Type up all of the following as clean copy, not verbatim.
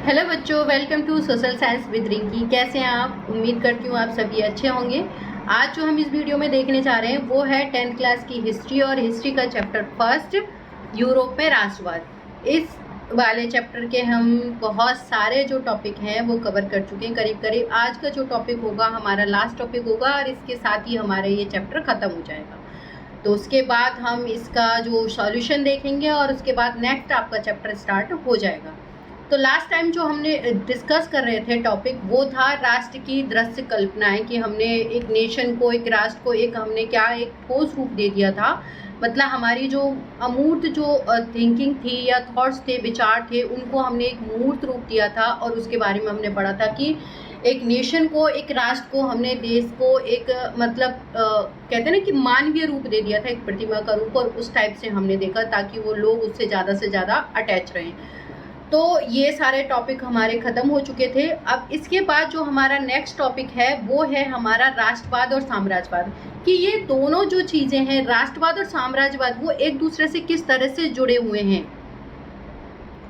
Hello बच्चों, welcome to social science with Rinki. कैसे हैं आप? उम्मीद करती हूँ आप सभी अच्छे होंगे। आज जो हम इस वीडियो में देखने जा रहे हैं वो है 10th क्लास की हिस्ट्री और हिस्ट्री का चैप्टर फर्स्ट, यूरोप में राष्ट्रवाद। इस वाले चैप्टर के हम बहुत सारे जो टॉपिक हैं वो कवर कर चुके हैं। करीब करीब आज का जो टॉपिक होगा हमारा लास्ट टॉपिक होगा और इसके साथ ही हमारा ये चैप्टर ख़त्म हो जाएगा। तो उसके बाद हम इसका जो सॉल्यूशन देखेंगे और उसके बाद नेक्स्ट आपका चैप्टर स्टार्ट हो जाएगा। तो लास्ट टाइम जो हमने डिस्कस कर रहे थे टॉपिक वो था राष्ट्र की दृश्य कल्पनाएं, कि हमने एक नेशन को, एक राष्ट्र को हमने एक ठोस रूप दे दिया था। मतलब हमारी जो अमूर्त जो थिंकिंग थी या थॉट्स थे, विचार थे, उनको हमने एक मूर्त रूप दिया था। और उसके बारे में हमने पढ़ा था कि एक नेशन को, एक राष्ट्र को, हमने देश को एक कहते हैं ना कि मानवीय रूप दे दिया था, एक प्रतिमा का रूप। और उस टाइप से हमने देखा ताकि वो लोग उससे ज़्यादा से ज़्यादा अटैच रहें। तो ये सारे टॉपिक हमारे ख़त्म हो चुके थे। अब इसके बाद जो हमारा नेक्स्ट टॉपिक है वो है हमारा राष्ट्रवाद और साम्राज्यवाद, कि ये दोनों जो चीज़ें हैं, राष्ट्रवाद और साम्राज्यवाद, वो एक दूसरे से किस तरह से जुड़े हुए हैं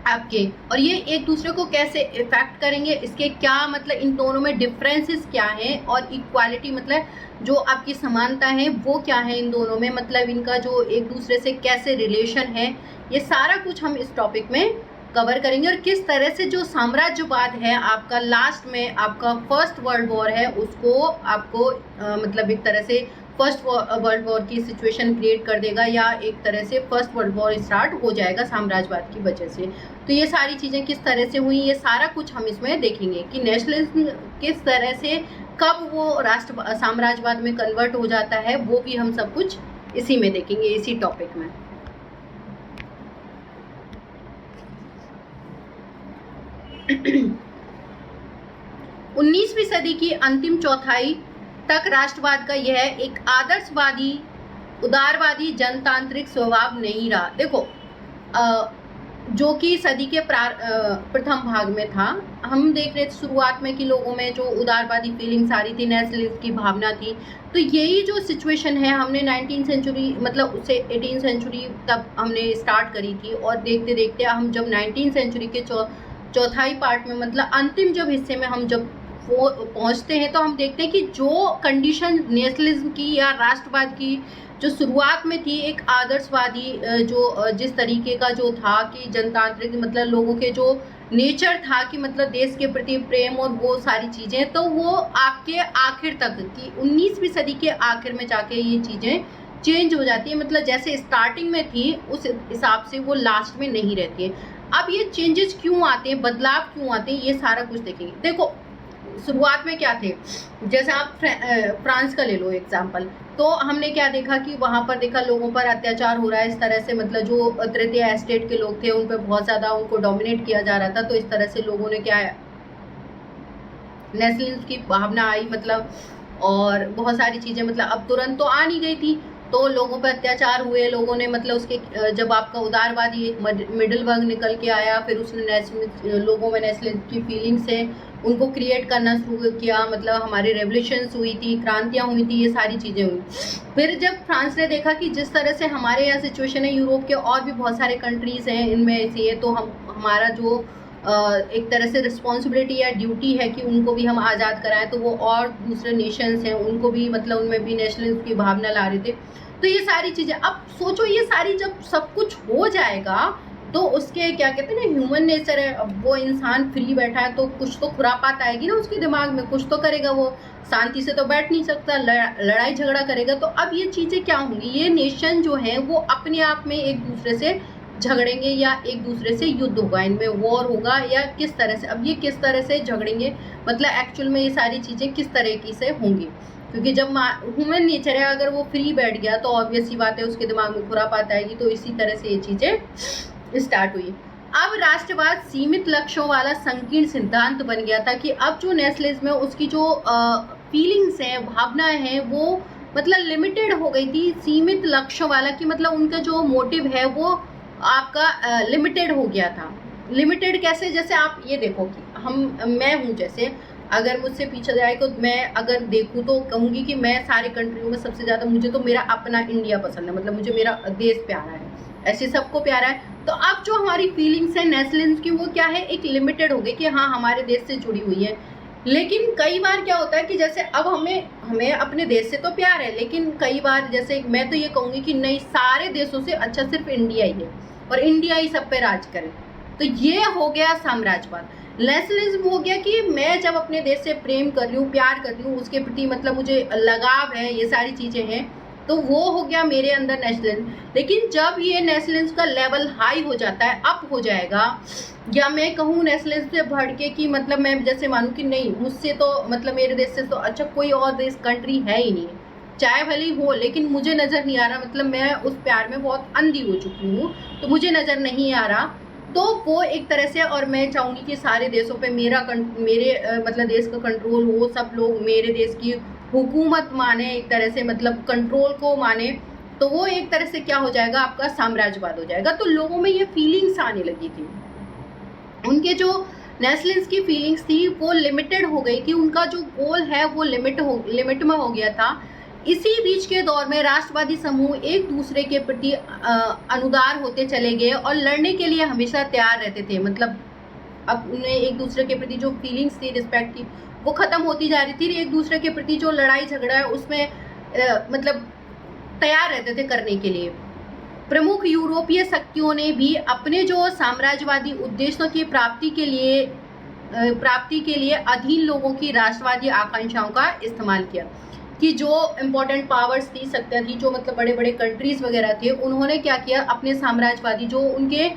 आपके, और ये एक दूसरे को कैसे इफेक्ट करेंगे, इसके क्या मतलब, इन दोनों में डिफरेंसेस क्या हैं, और इक्वालिटी मतलब जो आपकी समानता है वो क्या है इन दोनों में, मतलब इनका जो एक दूसरे से कैसे रिलेशन है, ये सारा कुछ हम इस टॉपिक में कवर करेंगे। और किस तरह से जो साम्राज्यवाद है आपका लास्ट में आपका फर्स्ट वर्ल्ड वॉर है उसको आपको मतलब एक तरह से फर्स्ट वर्ल्ड वॉर की सिचुएशन क्रिएट कर देगा, या एक तरह से फर्स्ट वर्ल्ड वॉर स्टार्ट हो जाएगा साम्राज्यवाद की वजह से। तो ये सारी चीज़ें किस तरह से हुई, ये सारा कुछ हम इसमें देखेंगे कि नेशनलिज्म किस तरह से, कब वो राष्ट्र साम्राज्यवाद में कन्वर्ट हो जाता है, वो भी हम सब कुछ इसी में देखेंगे, इसी टॉपिक में। 19वीं सदी की अंतिम चौथाई तक राष्ट्रवाद का यह एक आदर्शवादी, उदारवादी, जनतांत्रिक स्वभाव नहीं रहा। देखो जो कि सदी के प्रथम भाग में था, हम देख रहे थे शुरुआत में कि लोगों में जो उदारवादी फीलिंग्स आ रही थी, नेशनलिज्म की भावना थी। तो यही जो सिचुएशन है हमने 19th सेंचुरी मतलब उससे 18th सेंचुरी तक हमने स्टार्ट करी थी। और देखते देखते हम जब 19th सेंचुरी के चौथाई पार्ट में, मतलब अंतिम जब हिस्से में हम जब पहुंचते हैं, तो हम देखते हैं कि जो कंडीशन नेशनलिज्म की या राष्ट्रवाद की जो शुरुआत में थी, एक आदर्शवादी जो जिस तरीके का जो था कि जनतांत्रिक, मतलब लोगों के जो नेचर था कि मतलब देश के प्रति प्रेम और वो सारी चीज़ें, तो वो आपके आखिर तक की 19वीं सदी के आखिर में जाके ये चीज़ें चेंज हो जाती है। मतलब जैसे स्टार्टिंग में थी उस हिसाब से वो लास्ट में नहीं रहती है। अब ये चेंजेस क्यों आते हैं, बदलाव क्यों आते हैं, ये सारा कुछ देखेंगे। देखो शुरुआत में क्या थे, जैसे आप फ्रांस का ले लो एग्जाम्पल, तो हमने क्या देखा कि वहाँ पर देखा लोगों पर अत्याचार हो रहा है इस तरह से, मतलब जो तृतीय एस्टेट के लोग थे उन पर बहुत ज़्यादा उनको डोमिनेट किया जा रहा था। तो इस तरह से लोगों ने क्या है, नेशनलिज्म की भावना आई, मतलब और बहुत सारी चीज़ें, मतलब अब तुरंत तो आ नहीं गई थी, तो लोगों पर अत्याचार हुए, लोगों ने मतलब उसके जब आपका उदारवादी एक मिडिल वर्ग निकल के आया, फिर उसने लोगों में नेशनलिज्म की फीलिंग्स है उनको क्रिएट करना शुरू किया। मतलब हमारी रेवोल्यूशंस हुई थी, क्रांतियाँ हुई थी, ये सारी चीज़ें हुई। फिर जब फ्रांस ने देखा कि जिस तरह से हमारे यहाँ सिचुएशन है, यूरोप के और भी बहुत सारे कंट्रीज़ हैं इनमें से, तो हमारा जो एक तरह से रिस्पॉन्सिबिलिटी या ड्यूटी है कि उनको भी हम आज़ाद कराएं, तो वो और दूसरे नेशंस हैं उनको भी, मतलब उनमें भी नेशनलिज्म की भावना ला रहे थे। तो ये सारी चीज़ें, अब सोचो ये सारी जब सब कुछ हो जाएगा तो उसके क्या कहते हैं ना, ह्यूमन नेचर है। अब वो इंसान फ्री बैठा है तो कुछ तो खुरापात आएगी ना उसके दिमाग में, कुछ तो करेगा, वो शांति से तो बैठ नहीं सकता, लड़ाई झगड़ा करेगा। तो अब ये चीज़ें क्या होंगी, ये नेशन जो है वो अपने आप में एक दूसरे से झगड़ेंगे या एक दूसरे से युद्ध होगा, इनमें वॉर होगा, या किस तरह से, अब ये किस तरह से झगड़ेंगे, मतलब एक्चुअल में ये सारी चीज़ें किस तरीके से होंगी। क्योंकि जब ह्यूमन नेचर है, अगर वो फ्री बैठ गया तो ऑब्वियस ही बात है उसके दिमाग में खुरापात आएगी। तो इसी तरह से ये चीज़ें स्टार्ट हुई। अब राष्ट्रवाद सीमित लक्ष्यों वाला संकीर्ण सिद्धांत बन गया था कि अब जो नेशनलिज्म है उसकी जो फीलिंग्स हैं, भावनाएं हैं, वो मतलब लिमिटेड हो गई थी, सीमित लक्ष्यों वाला, कि मतलब उनका जो मोटिव है वो आपका लिमिटेड हो गया था। लिमिटेड कैसे, जैसे आप ये देखो कि मैं हूँ, जैसे अगर मुझसे पीछे जाए तो मैं अगर देखूँ तो कहूँगी कि मैं सारे कंट्रियों में सबसे ज़्यादा, मुझे तो मेरा अपना इंडिया पसंद है, मतलब मुझे मेरा देश प्यारा है, ऐसे सबको प्यारा है। तो अब जो हमारी फीलिंग्स है नेशनलिज्म की वो क्या है, एक लिमिटेड हो गई कि हाँ हमारे देश से जुड़ी हुई है। लेकिन कई बार क्या होता है कि जैसे अब हमें अपने देश से तो प्यार है, लेकिन कई बार जैसे मैं तो ये कहूँगी कि नहीं, सारे देशों से अच्छा सिर्फ इंडिया ही है और इंडिया ही सब पे राज करे। तो ये हो गया साम्राज्यवाद। नेशनलिज्म हो गया कि मैं जब अपने देश से प्रेम कर रही हूँ, प्यार कर रही हूँ, उसके प्रति मतलब मुझे लगाव है, ये सारी चीज़ें हैं, तो वो हो गया मेरे अंदर नेशनलिज्म। लेकिन जब ये नेशनलिज्म का लेवल हाई हो जाता है, अप हो जाएगा, या मैं कहूँ नेशनलिज्म से बढ़ के कि मतलब मैं जैसे मानूँ कि नहीं, मुझसे तो मतलब मेरे देश से तो अच्छा कोई और देश कंट्री है ही नहीं, चाहे भले ही हो, लेकिन मुझे नज़र नहीं आ रहा, मतलब मैं उस प्यार में बहुत अंधी हो चुकी हूँ, तो मुझे नज़र नहीं आ रहा, तो वो एक तरह से। और मैं चाहूँगी कि सारे देशों पे मेरे मतलब देश का कंट्रोल हो, सब लोग मेरे देश की हुकूमत माने, एक तरह से मतलब कंट्रोल को माने, तो वो एक तरह से क्या हो जाएगा, आपका साम्राज्यवाद हो जाएगा। तो लोगों में ये फीलिंग्स आने लगी थी, उनके जो नेशनलिस्ट की फीलिंग्स थी वो लिमिटेड हो गई थी, उनका जो गोल है वो लिमिट में हो गया था। इसी बीच के दौर में राष्ट्रवादी समूह एक दूसरे के प्रति अनुदार होते चले गए और लड़ने के लिए हमेशा तैयार रहते थे। मतलब अब उन्हें एक दूसरे के प्रति जो फीलिंग्स थी, रिस्पेक्ट थी, वो खत्म होती जा रही थी। एक दूसरे के प्रति जो लड़ाई झगड़ा है उसमें मतलब तैयार रहते थे करने के लिए। प्रमुख यूरोपीय शक्तियों ने भी अपने जो साम्राज्यवादी उद्देश्यों की प्राप्ति के लिए अधीन लोगों की राष्ट्रवादी आकांक्षाओं का इस्तेमाल किया। कि जो इम्पोर्टेंट पावर्स थी, सत्ता थी, जो मतलब बड़े बड़े कंट्रीज वगैरह थे, उन्होंने क्या किया, अपने साम्राज्यवादी जो उनके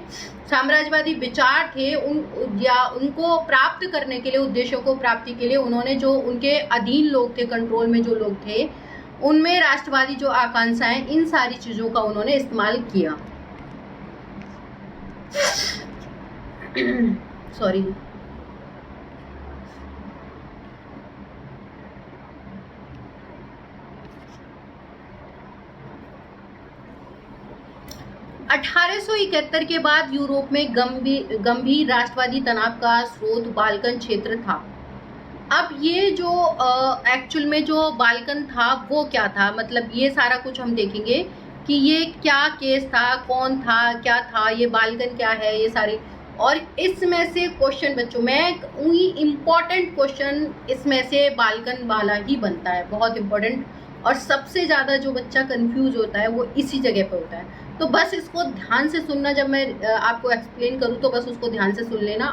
साम्राज्यवादी विचार थे उनको प्राप्त करने के लिए, उद्देश्यों को प्राप्ति के लिए, उन्होंने जो उनके अधीन लोग थे, कंट्रोल में जो लोग थे, उनमें राष्ट्रवादी जो आकांक्षाएं, इन सारी चीजों का उन्होंने इस्तेमाल किया। सॉरी। (1871) के बाद यूरोप में गंभीर राष्ट्रवादी तनाव का स्रोत बाल्कन क्षेत्र था। अब ये जो एक्चुअल में जो बाल्कन था वो क्या था, मतलब ये सारा कुछ हम देखेंगे कि ये क्या केस था, कौन था, क्या था, ये बाल्कन क्या है, ये सारे। और इसमें से क्वेश्चन बच्चों में इम्पोर्टेंट क्वेश्चन इसमें से बाल्कन वाला ही बनता है, बहुत इम्पोर्टेंट। और सबसे ज़्यादा जो बच्चा कंफ्यूज होता है वो इसी जगह पे होता है। तो बस इसको ध्यान से सुनना, जब मैं आपको एक्सप्लेन करूँ तो बस उसको ध्यान से सुन लेना,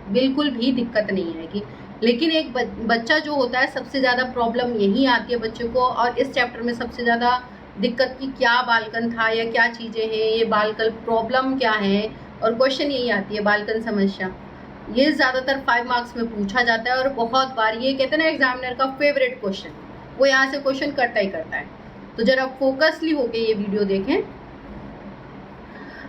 बिल्कुल भी दिक्कत नहीं आएगी। लेकिन एक बच्चा जो होता है, सबसे ज़्यादा प्रॉब्लम यही आती है बच्चे को, और इस चैप्टर में सबसे ज़्यादा दिक्कत की क्या बाल्कन था या क्या चीज़ें हैं, ये बाल्कन प्रॉब्लम क्या है, और क्वेश्चन यही आती है, बाल्कन समस्या। ये ज़्यादातर 5 मार्क्स में पूछा जाता है और बहुत बार ये कहते हैं ना एग्जामिनर का फेवरेट क्वेश्चन, वो यहाँ से क्वेश्चन करता ही करता है। तो जरा फोकसली होके ये वीडियो देखें।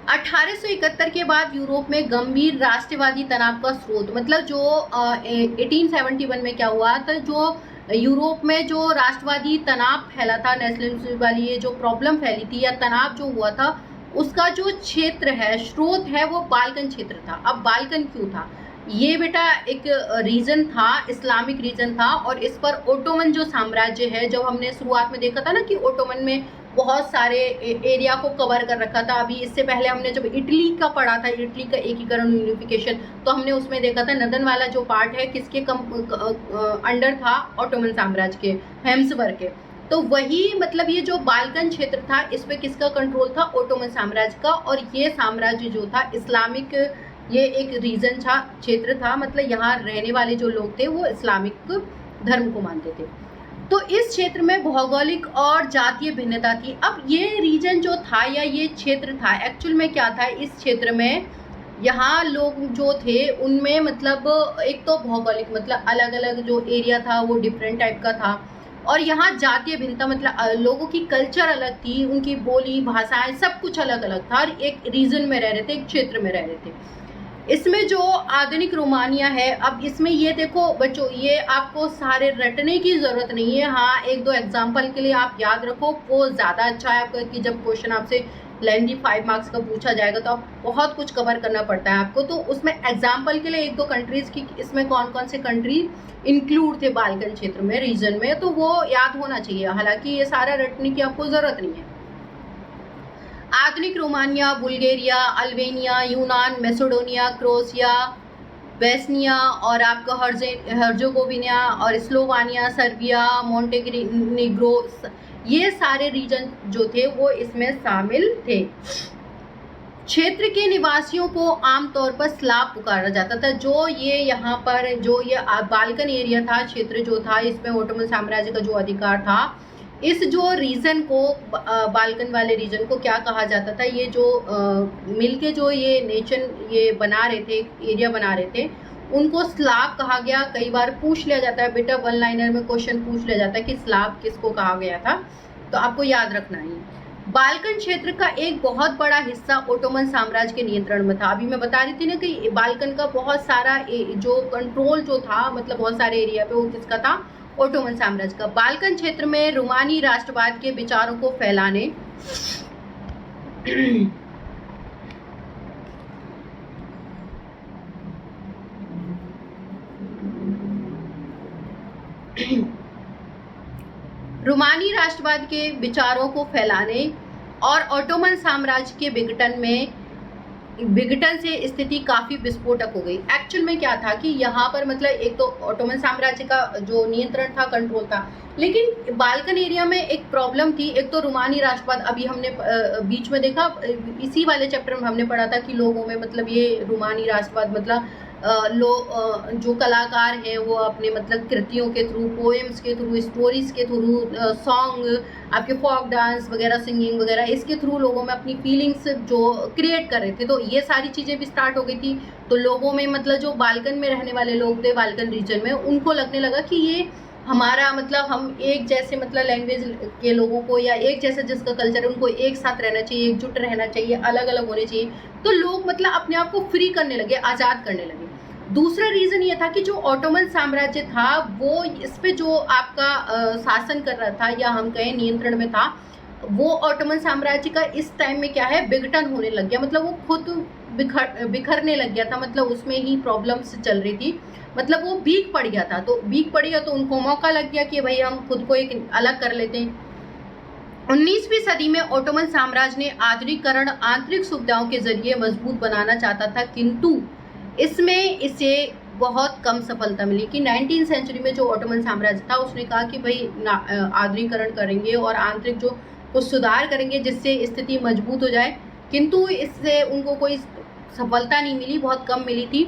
1871 के बाद यूरोप में गंभीर राष्ट्रवादी तनाव का स्रोत, मतलब जो 1871 में क्या हुआ था, जो यूरोप में जो राष्ट्रवादी तनाव फैला था, नेशनलिज्म वाली ये जो प्रॉब्लम फैली थी या तनाव जो हुआ था, उसका जो क्षेत्र है, स्रोत है, वो बाल्कन क्षेत्र था। अब बाल्कन क्यों था, ये बेटा एक रीजन था, इस्लामिक रीजन था, और इस पर ओटोमन जो साम्राज्य है, जब हमने शुरुआत में देखा था ना कि ओटोमन में बहुत सारे एरिया को कवर कर रखा था। अभी इससे पहले हमने जब इटली का पढ़ा था, इटली का एकीकरण, यूनिफिकेशन, तो हमने उसमें देखा था नदन वाला जो पार्ट है किसके अंडर था, ओटोमन साम्राज्य के, हैम्सबर्ग के। तो वही मतलब ये जो बाल्कन क्षेत्र था, इस पे किसका कंट्रोल था, ओटोमन साम्राज्य का। और ये साम्राज्य जो था इस्लामिक, ये एक रीजन था, क्षेत्र था, मतलब यहाँ रहने वाले जो लोग थे वो इस्लामिक धर्म को मानते थे। तो इस क्षेत्र में भौगोलिक और जातीय भिन्नता थी। अब ये रीजन जो था या ये क्षेत्र था, एक्चुअल में क्या था, इस क्षेत्र में यहाँ लोग जो थे उनमें मतलब एक तो भौगोलिक मतलब अलग अलग जो एरिया था वो डिफरेंट टाइप का था, और यहाँ जातीय भिन्नता मतलब लोगों की कल्चर अलग थी, उनकी बोली, भाषाएं, सब कुछ अलग अलग था, और एक रीजन में रह रहे थे, एक क्षेत्र में रह रहे थे। इसमें जो आधुनिक रोमानिया है, अब इसमें ये देखो बच्चों, ये आपको सारे रटने की ज़रूरत नहीं है, हाँ एक दो एग्जाम्पल के लिए आप याद रखो, वो ज़्यादा अच्छा है आपका, कि जब क्वेश्चन आपसे लेंदी 5 मार्क्स का पूछा जाएगा तो आप बहुत कुछ कवर करना पड़ता है आपको। तो उसमें एग्जाम्पल के लिए एक दो कंट्रीज़ की, इसमें कौन कौन से कंट्री इंक्लूड थे बाल्कन क्षेत्र में, रीजन में, तो वो याद होना चाहिए। हालांकि ये सारा रटने की आपको ज़रूरत नहीं है। आधुनिक रोमानिया, बुल्गारिया, अल्बानिया, यूनान, मैसेडोनिया, क्रोएशिया, बेस्निया और आपका हर्जेगोविना और स्लोवानिया, सर्बिया, मोंटेनेग्रो, ये सारे रीजन जो थे वो इसमें शामिल थे। क्षेत्र के निवासियों को आमतौर पर स्लाव पुकारा जाता था। जो ये यहाँ पर जो ये बाल्कन एरिया था, क्षेत्र जो था, इसमें ओटोमन साम्राज्य का जो अधिकार था, इस जो रीजन को बाल्कन वाले रीजन को क्या कहा जाता था, ये जो मिलके जो ये नेशन ये बना रहे थे, एरिया बना रहे थे, उनको स्लाव कहा गया। कई बार पूछ लिया जाता है बेटा, वन लाइनर में क्वेश्चन पूछ लिया जाता है कि स्लाव किसको कहा गया था, तो आपको याद रखना है। बाल्कन क्षेत्र का एक बहुत बड़ा हिस्सा ओटोमन साम्राज्य के नियंत्रण में था। अभी मैं बता रही थी ना कि बाल्कन का बहुत सारा जो कंट्रोल जो था, मतलब बहुत सारे एरिया पे, वो किसका था, ओटोमन साम्राज्य का। बाल्कन क्षेत्र में रोमानी राष्ट्रवाद के विचारों को फैलाने रोमानी राष्ट्रवाद के विचारों को फैलाने और ओटोमन साम्राज्य के विघटन से स्थिति काफी विस्फोटक हो गई। एक्चुअल में क्या था कि यहाँ पर मतलब एक तो ओटोमन साम्राज्य का जो नियंत्रण था, कंट्रोल था, लेकिन बाल्कन एरिया में एक प्रॉब्लम थी। एक तो रोमानी राष्ट्रवाद, अभी हमने बीच में देखा, इसी वाले चैप्टर में हमने पढ़ा था कि लोगों में मतलब ये रोमानी राष्ट्रवाद मतलब जो कलाकार हैं वो अपने मतलब कृतियों के थ्रू, पोएम्स के थ्रू, स्टोरीज के थ्रू, सॉन्ग, आपके फोक डांस वगैरह, सिंगिंग वगैरह, इसके थ्रू लोगों में अपनी फीलिंग्स जो क्रिएट कर रहे थे, तो ये सारी चीज़ें भी स्टार्ट हो गई थी। तो लोगों में मतलब जो बाल्कन में रहने वाले लोग थे, बाल्कन रीजन में, उनको लगने लगा कि ये हमारा मतलब हम एक जैसे मतलब लैंग्वेज के लोगों को या एक जैसा जिसका कल्चर है उनको एक साथ रहना चाहिए, एकजुट रहना चाहिए, अलग अलग होने चाहिए। तो लोग मतलब अपने आप को फ्री करने लगे, आज़ाद करने लगे। दूसरा रीज़न ये था कि जो ओटोमन साम्राज्य था वो इस पे जो आपका शासन कर रहा था या हम कहें नियंत्रण में था, वो ओटोमन साम्राज्य का इस टाइम में क्या है, विघटन होने लग गया। मतलब वो खुद बिखरने लग गया था, मतलब उसमें ही प्रॉब्लम्स चल रही थी, मतलब वो वीक पड़ गया था। तो वीक पड़ गया तो उनको मौका लग गया कि भाई हम खुद को एक अलग कर लेते हैं। 19वीं सदी में ओटोमन साम्राज्य ने आधुनिकीकरण आंतरिक सुविधाओं के जरिए मजबूत बनाना चाहता था, किंतु इसमें इसे बहुत कम सफलता मिली। कि 19वीं सेंचुरी में जो ओटोमन साम्राज्य था उसने कहा कि भाई आधुनिकीकरण करेंगे और आंतरिक जो कुछ सुधार करेंगे जिससे स्थिति मजबूत हो जाए, किंतु इससे उनको कोई सफलता नहीं मिली, बहुत कम मिली थी।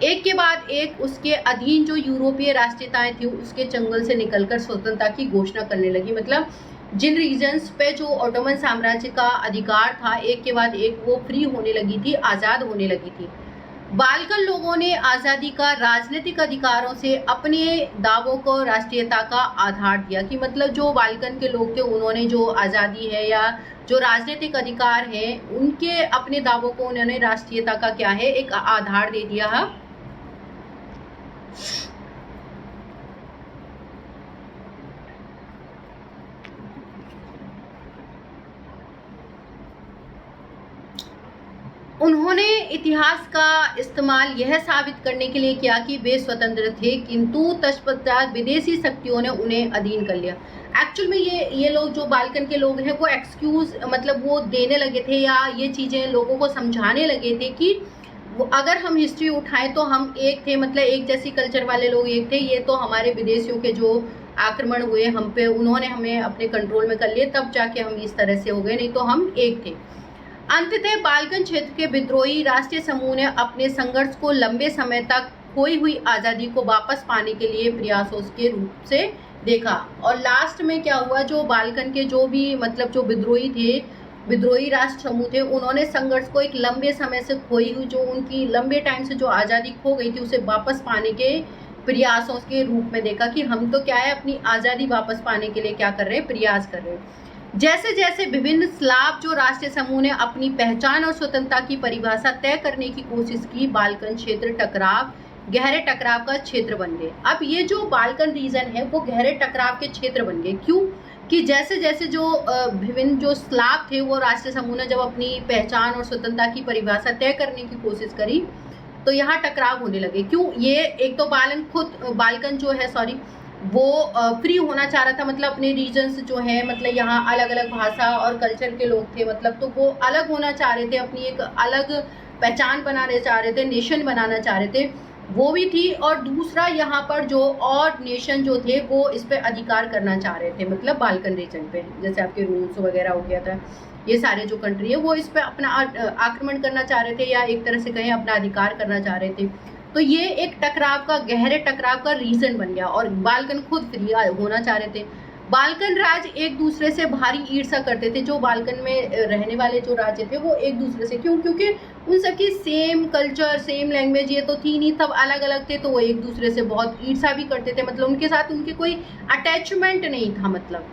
एक के बाद एक उसके अधीन जो यूरोपीय राष्ट्रीयताएं थी उसके चंगुल से निकलकर स्वतंत्रता की घोषणा करने लगी। मतलब जिन रीजन्स पे जो ओटोमन साम्राज्य का अधिकार था, एक के बाद एक वो फ्री होने लगी थी, आज़ाद होने लगी थी। बाल्कन लोगों ने आज़ादी का राजनीतिक अधिकारों से अपने दावों को राष्ट्रीयता का आधार दिया। कि मतलब जो बाल्कन के लोग थे उन्होंने जो आज़ादी है या जो राजनीतिक अधिकार है उनके अपने दावों को उन्होंने राष्ट्रीयता का क्या है, एक आधार दे दिया है। उन्होंने इतिहास का इस्तेमाल यह साबित करने के लिए किया कि वे स्वतंत्र थे, किंतु तत्पश्चात विदेशी शक्तियों ने उन्हें अधीन कर लिया। एक्चुअल में ये लोग जो बाल्कन के लोग हैं वो एक्सक्यूज मतलब वो देने लगे थे या ये चीज़ें लोगों को समझाने लगे थे कि अगर हम हिस्ट्री उठाएं तो हम एक थे, मतलब एक जैसी कल्चर वाले लोग एक थे। ये तो हमारे विदेशियों के जो आक्रमण हुए हम पे, उन्होंने हमें अपने कंट्रोल में कर लिए, तब जाके हम इस तरह से हो गए, नहीं तो हम एक थे। अंततः बाल्कन क्षेत्र के विद्रोही राष्ट्रीय समूह ने अपने संघर्ष को लंबे समय तक खोई हुई आज़ादी को वापस पाने के लिए प्रयासों के रूप से देखा। और लास्ट में क्या हुआ, जो बाल्कन के जो भी मतलब जो विद्रोही थे, विद्रोही राष्ट्र समूह थे, उन्होंने संघर्ष को एक लंबे समय से खोई हुई, जो उनकी लंबे टाइम से जो आज़ादी खो गई थी, उसे वापस पाने के प्रयासों के रूप में देखा कि हम तो क्या है, अपनी आज़ादी वापस पाने के लिए क्या कर रहे हैं, प्रयास कर रहे हैं। जैसे जैसे विभिन्न स्लाव जो राष्ट्रीय समूह ने अपनी पहचान और स्वतंत्रता की परिभाषा तय करने की कोशिश की, बाल्कन क्षेत्र गहरे टकराव का क्षेत्र बन गए। अब ये जो बाल्कन रीजन है वो गहरे टकराव के क्षेत्र बन गए। क्यों? कि जैसे जैसे जो विभिन्न जो स्लाव थे वो राष्ट्रीय समूह ने जब अपनी पहचान और स्वतंत्रता की परिभाषा तय करने की कोशिश करी तो यहाँ टकराव होने लगे। क्यों? ये एक तो बाल्कन जो है वो फ्री होना चाह रहा था, मतलब अपने रीजन्स जो हैं, मतलब यहाँ अलग अलग भाषा और कल्चर के लोग थे, मतलब तो वो अलग होना चाह रहे थे, अपनी एक अलग पहचान बनाना चाह रहे थे, नेशन बनाना चाह रहे थे, वो भी थी। और दूसरा यहाँ पर जो और नेशन जो थे वो इस पे अधिकार करना चाह रहे थे, मतलब बाल्कन रीजन पे, जैसे आपके रूस वगैरह हो गया था, ये सारे जो कंट्री है वो इस पे अपना आक्रमण करना चाह रहे थे, या एक तरह से कहें अपना अधिकार करना चाह रहे थे। तो ये एक टकराव का, गहरे टकराव का रीजन बन गया, और बाल्कन खुद फ्री होना चाह रहे थे। बाल्कन राज एक दूसरे से भारी ईर्ष्या करते थे, जो बाल्कन में रहने वाले जो राज्य थे वो एक दूसरे से, क्योंकि उन सबकी सेम कल्चर, सेम लैंग्वेज ये तो थी नहीं, सब अलग अलग थे, तो वो एक दूसरे से बहुत ईर्ष्या भी करते थे, मतलब उनके साथ उनके कोई अटैचमेंट नहीं था। मतलब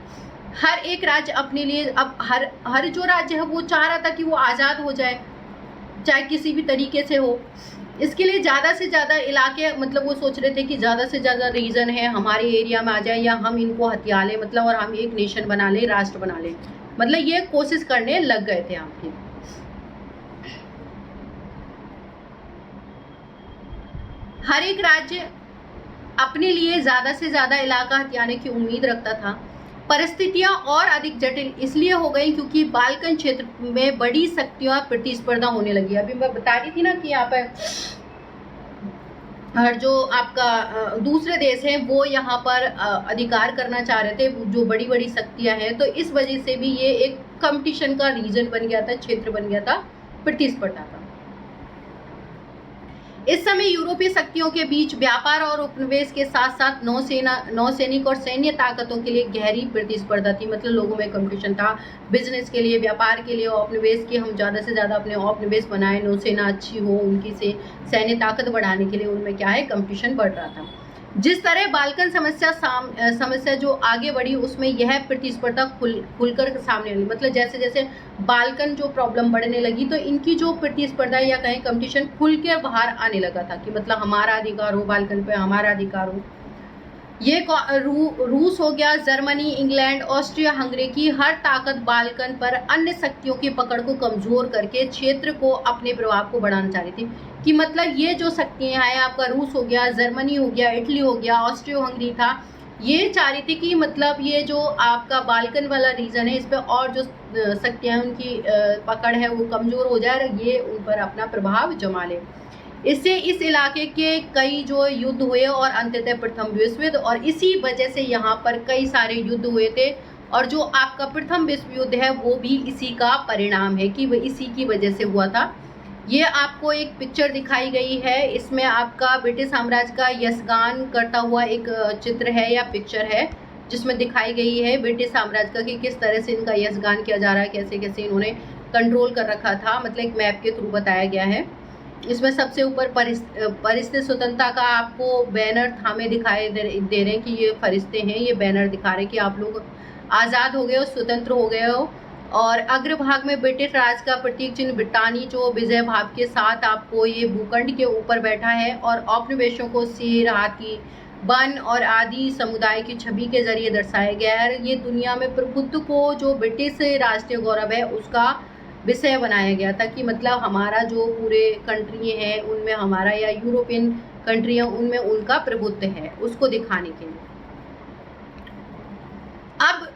हर एक राज्य अपने लिए, अब हर जो राज्य है वो चाह रहा था कि वो आज़ाद हो जाए, चाहे किसी भी तरीके से हो। इसके लिए ज़्यादा से ज़्यादा इलाके, मतलब वो सोच रहे थे कि ज़्यादा से ज़्यादा रीजन है हमारे एरिया में आ जाए, या हम इनको हथिया लें, मतलब और हम एक नेशन बना लें, राष्ट्र बना लें, मतलब ये कोशिश करने लग गए थे आपके। हर एक राज्य अपने लिए ज़्यादा से ज़्यादा इलाका हथियाने की उम्मीद रखता था। परिस्थितियां और अधिक जटिल इसलिए हो गई क्योंकि बाल्कन क्षेत्र में बड़ी शक्तियां प्रतिस्पर्धा होने लगी। अभी मैं बता रही थी ना कि यहाँ पर और जो आपका दूसरे देश हैं वो यहाँ पर अधिकार करना चाह रहे थे, जो बड़ी बड़ी शक्तियां हैं, तो इस वजह से भी ये एक कंपटीशन का रीजन बन गया था, क्षेत्र बन गया था, प्रतिस्पर्धा था। इस समय यूरोपीय शक्तियों के बीच व्यापार और उपनिवेश के साथ साथ नौसैनिक और सैन्य ताकतों के लिए गहरी प्रतिस्पर्धा थी, मतलब लोगों में कंपटीशन था, बिजनेस के लिए, व्यापार के लिए, उपनिवेश के हम ज़्यादा से ज़्यादा अपने उपनिवेश बनाए, नौसेना अच्छी हो, उनकी से सैन्य ताकत बढ़ाने के लिए उनमें क्या है, कंपटीशन बढ़ रहा था। जिस तरह बाल्कन समस्या जो आगे बढ़ी उसमें यह प्रतिस्पर्धा खुलकर सामने आई, मतलब जैसे जैसे बाल्कन जो प्रॉब्लम बढ़ने लगी तो इनकी जो प्रतिस्पर्धा या कहें कंपटीशन खुल के बाहर आने लगा था, कि मतलब हमारा अधिकार हो, बाल्कन पे हमारा अधिकार हो। ये रूस हो गया, जर्मनी, इंग्लैंड, ऑस्ट्रिया हंगरी की हर ताकत बाल्कन पर अन्य शक्तियों की पकड़ को कमजोर करके क्षेत्र को अपने प्रभाव को बढ़ाना चाह रही थी। कि मतलब ये जो शक्तियां हैं, आपका रूस हो गया, जर्मनी हो गया, इटली हो गया, ऑस्ट्रिया हंगरी था, ये चाह रही थी कि मतलब ये जो आपका बाल्कन वाला रीजन है इस पर और जो शक्तियां उनकी पकड़ है वो कमजोर हो जाए, ये उन पर अपना प्रभाव जमा ले। इससे इस इलाके के कई जो युद्ध हुए और अंततः प्रथम विश्व युद्ध, और इसी वजह से यहाँ पर कई सारे युद्ध हुए थे, और जो आपका प्रथम विश्व युद्ध है वो भी इसी का परिणाम है, कि वह इसी की वजह से हुआ था। ये आपको एक पिक्चर दिखाई गई है, इसमें आपका ब्रिटिश साम्राज्य का यशगान करता हुआ एक चित्र है या पिक्चर है, जिसमें दिखाई गई है ब्रिटिश साम्राज्य का कि किस तरह से इनका यशगान किया जा रहा है, कैसे कैसे इन्होंने कंट्रोल कर रखा था, मतलब एक मैप के थ्रू बताया गया है। इसमें सबसे ऊपर परिस्थिति स्वतंत्रता का आपको बैनर थामे दिखाई दे रहे हैं, कि ये फरिश्ते हैं, ये बैनर दिखा रहे हैं कि आप लोग आज़ाद हो गए हो, स्वतंत्र हो गए हो। और अग्रभाग में ब्रिटिश राज का प्रतीक चिन्ह ब्रिटानी जो विजय भाव के साथ आपको ये भूखंड के ऊपर बैठा है, और औपनिवेशों को शेर, हाथी, वन और आदि समुदाय की छवि के जरिए दर्शाया गया है। ये दुनिया में प्रभुत्व को जो ब्रिटिश राष्ट्रीय गौरव है उसका विषय बनाया गया था, कि मतलब हमारा जो पूरे कंट्री हैं उनमें हमारा, या यूरोपियन कंट्री है उनमें उनका प्रभुत्व है, उसको दिखाने के लिए। अब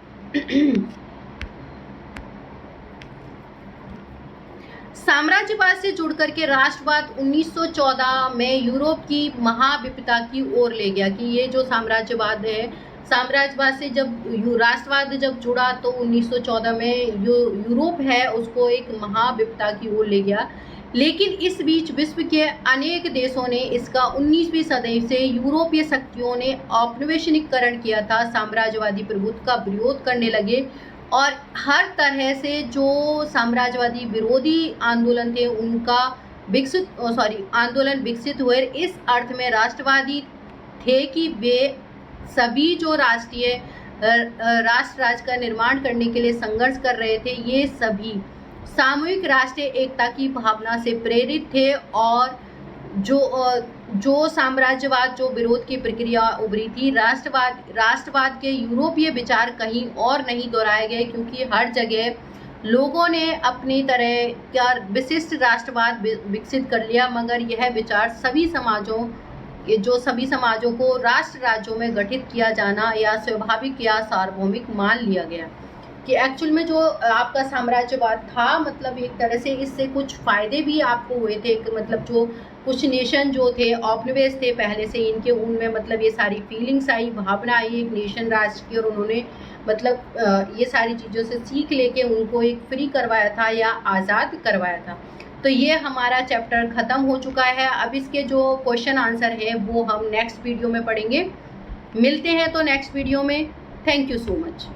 साम्राज्यवाद से जुड़कर के राष्ट्रवाद 1914 में यूरोप की महाविपता की ओर ले गया, कि ये जो साम्राज्यवाद है, साम्राज्यवाद से जब राष्ट्रवाद जब जुड़ा तो 1914 में यूरोप है उसको एक महाविपता की ओर ले गया। लेकिन इस बीच विश्व के अनेक देशों ने इसका 19वीं सदी से यूरोपीय शक्तियों ने औपनिवेशिकरण किया था, साम्राज्यवादी प्रभुत्व का विरोध करने लगे, और हर तरह से जो साम्राज्यवादी विरोधी आंदोलन थे उनका आंदोलन विकसित हुए, इस अर्थ में राष्ट्रवादी थे कि वे सभी जो राष्ट्र राज्य का निर्माण करने के लिए संघर्ष कर रहे थे, ये सभी सामूहिक राष्ट्रीय एकता की भावना से प्रेरित थे, और जो साम्राज्यवाद जो विरोध की प्रक्रिया उभरी थी, राष्ट्रवाद के यूरोपीय विचार कहीं और नहीं दोहराए गए, क्योंकि हर जगह लोगों ने अपनी तरह का विशिष्ट राष्ट्रवाद विकसित कर लिया, मगर यह विचार सभी समाजों ये जो सभी समाजों को राष्ट्र राज्यों में गठित किया जाना या स्वाभाविक या सार्वभौमिक मान लिया गया कि एक्चुअल में जो आपका साम्राज्यवाद था, मतलब एक तरह से इससे कुछ फ़ायदे भी आपको हुए थे। मतलब जो कुछ नेशन जो थे औपनिवेश थे पहले से, इनके उनमें मतलब ये सारी फीलिंग्स आई, भावना आई एक नेशन राष्ट्र की, और उन्होंने मतलब ये सारी चीज़ों से सीख लेके उनको एक फ्री करवाया था या आज़ाद करवाया था। तो ये हमारा चैप्टर ख़त्म हो चुका है। अब इसके जो क्वेश्चन आंसर है वो हम नेक्स्ट वीडियो में पढ़ेंगे। मिलते हैं तो नेक्स्ट वीडियो में। Thank you so much.